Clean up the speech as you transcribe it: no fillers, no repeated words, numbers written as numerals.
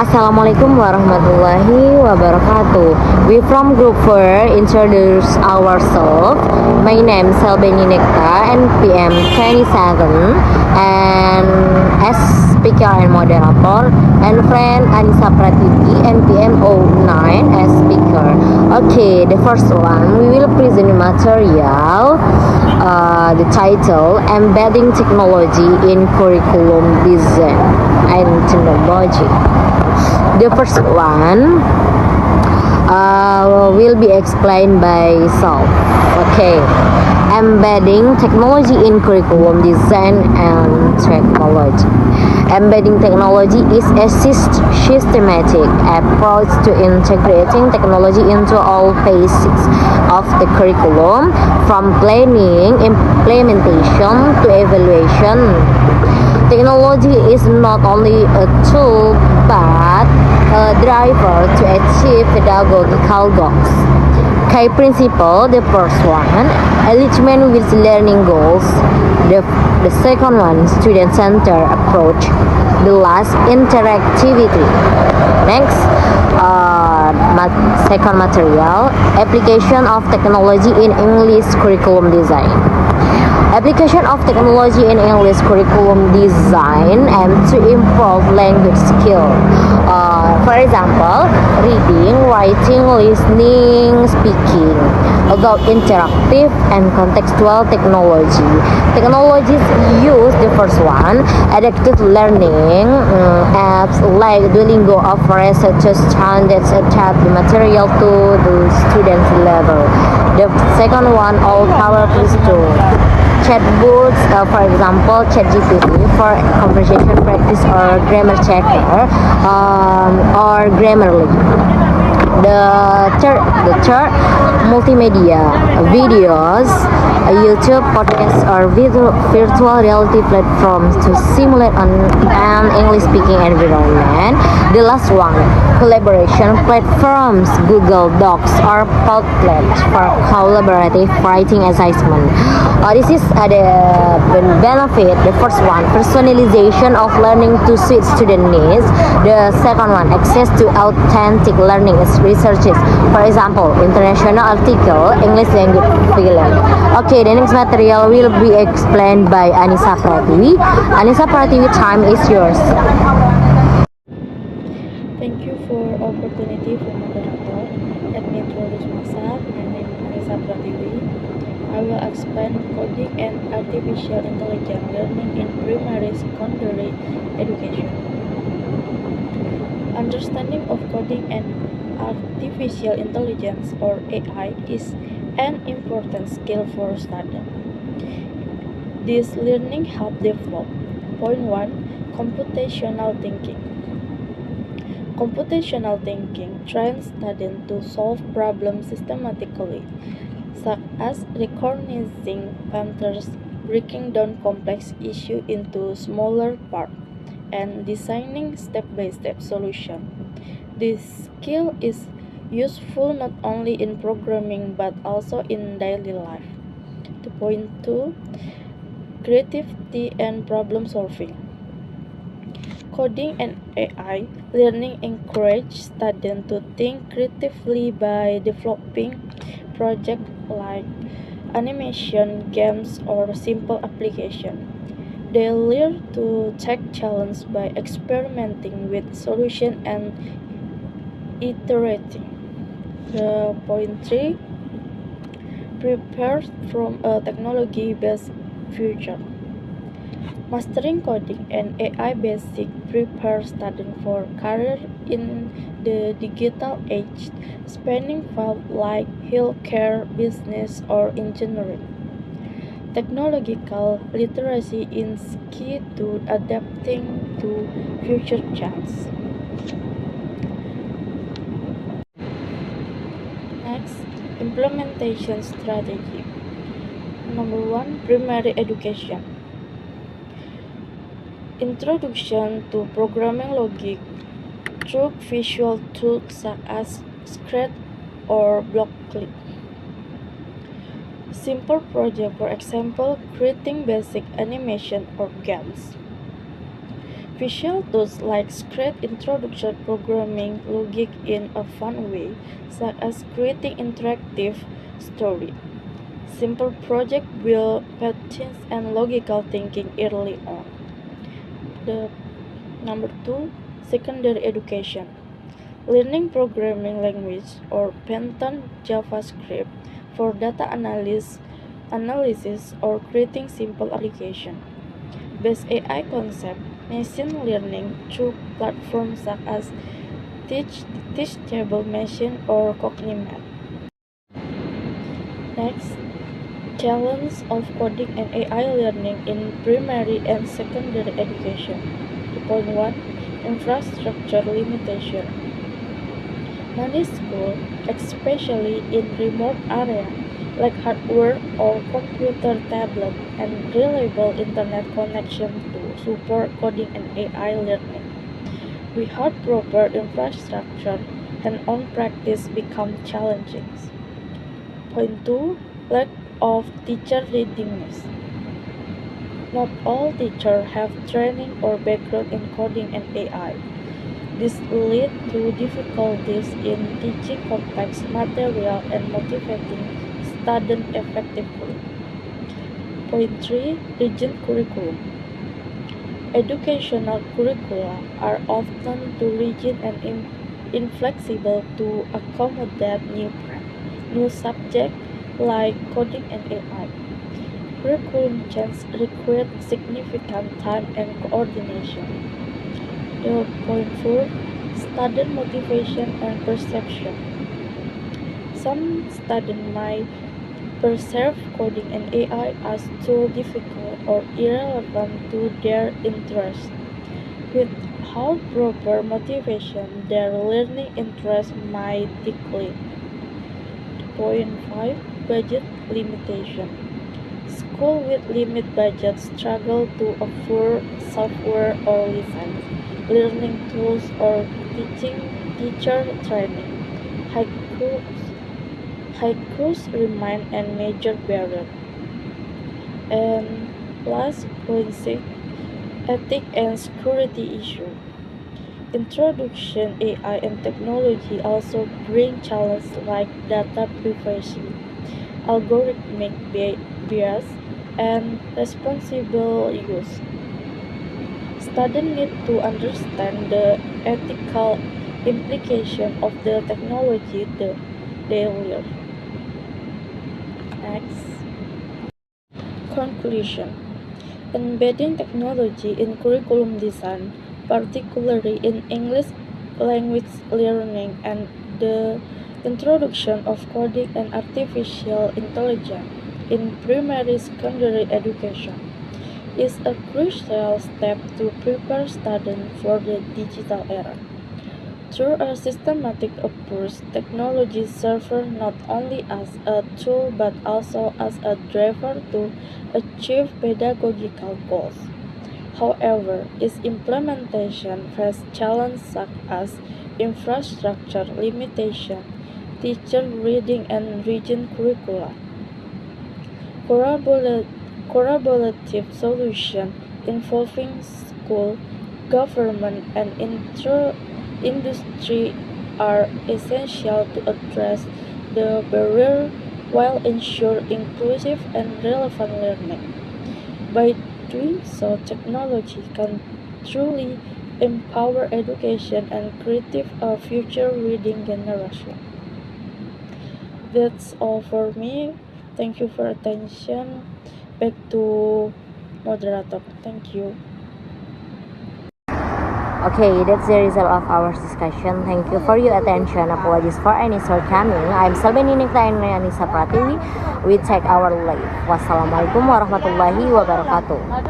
Assalamualaikum warahmatullahi wabarakatuh. We from Group 4 introduce ourselves. My name is Selbeni Nekta, NPM 27, and as speaker and moderator, and friend Anissa Pratiwi, NPM 09 as speaker. Okay, the first one, we will present the material, the title, Embedding Technology in Curriculum Design and Technology. The first one will be explained by Sal. Okay, embedding technology in curriculum design and technology. Embedding technology is a systematic approach to integrating technology into all phases of the curriculum, from planning, implementation, to evaluation. Technology is not only a tool but a driver to achieve pedagogical goals. Key principle, the first one, alignment with learning goals. The second one, student-centered approach. The last, interactivity. Next, second material, application of technology in English curriculum design. Application of technology in English curriculum design and to improve language skill. For example, reading, writing, listening, speaking. About interactive and contextual technology. Technologies use the first one, adaptive learning apps like Duolingo offers such as standards adapt the material to the student's level. The second one, all powerful tool. Chatbots, for example, ChatGPT for conversation practice or grammar checker or Grammarly. The third, multimedia, videos, YouTube, podcasts, or virtual reality platforms to simulate an English-speaking environment. The last one, collaboration platforms, Google Docs or Padlet for collaborative writing assignment. This is the benefit. The first one, personalization of learning to suit student needs. The second one, access to authentic learning researches. For example, international article, English language film. Okay, the next material will be explained by Anissa Pratiwi. Anissa Pratiwi, time is yours. Thank you for opportunity for moderator. Let me introduce myself. My name is Anissa Pratiwi. I will explain coding and artificial intelligence learning in primary secondary education. Understanding of coding and artificial intelligence or AI is an important skill for students. This learning helps develop. Point 1. Computational thinking. Computational thinking trains students to solve problems systematically, such as recognizing patterns, breaking down complex issues into smaller parts, and designing step-by-step solutions. This skill is useful not only in programming but also in daily life. Point 2. Creativity and problem solving. Coding and AI learning encourage students to think creatively by developing projects like animation, games, or simple applications. They learn to take challenges by experimenting with solutions and iterating. Point 3. Prepare from a technology-based future. Mastering coding and AI basic prepare students for career in the digital age, spanning fields like healthcare, business, or engineering. Technological literacy is key to adapting to future trends. Next, implementation strategy. Number 1, primary education. Introduction to programming logic through visual tools such as Scratch or Blockly. Simple project, for example, creating basic animation or games. Visual tools like Scratch introduce programming logic in a fun way, such as creating interactive story. Simple project build patience and logical thinking early on. The number two, secondary education. Learning programming language or Python, JavaScript for data analysis or creating simple application. Base AI concept, machine learning through platforms such as Teachable Machine or Cognimath. Next, challenge of coding and AI learning in primary and secondary education. 2.1 Infrastructure limitation. Many schools, especially in remote areas, lack hardware or computer tablet and reliable internet connection to support coding and AI learning. Without proper infrastructure, hands-on practice becomes challenging. Point 2. Lack of teacher readiness. Not all teachers have training or background in coding and AI. This leads to difficulties in teaching complex material and motivating students effectively. Point 3. Rigid curriculum. Educational curricula are often too rigid and inflexible to accommodate new subjects like coding and AI. Curriculum change requires significant time and coordination. 0.4 Student motivation and perception. Some students might perceive coding and AI as too difficult or irrelevant to their interests. Without proper motivation, their learning interest might decline. Point 5 Budget limitation. Schools with limited budgets struggle to afford software or license, learning tools, or teacher training. High costs remain a major barrier. And last point 6 Ethic and security issue. Introduction AI and technology also bring challenges like data privacy, algorithmic bias, and responsible use. Students need to understand the ethical implication of the technology they learn. Next, conclusion. Embedding technology in curriculum design, particularly in English language learning and the introduction of coding and artificial intelligence in primary secondary education, is a crucial step to prepare students for the digital era. Through a systematic approach, technology serves not only as a tool but also as a driver to achieve pedagogical goals. However, its implementation faces challenges such as infrastructure limitation, teacher reading and rigid curricula, collaborative solutions involving school, government, and industry are essential to address the barrier while ensuring inclusive and relevant learning. By doing so, technology can truly empower education and create a future reading generation. That's all for me. Thank you for attention. Back to moderator. Thank you. Okay, that's the result of our discussion. Thank you for your attention. Apologies for any shortcoming. I'm Salbani Nikta and Anissa Pratiwi. We take our leave. Wassalamualaikum warahmatullahi wabarakatuh.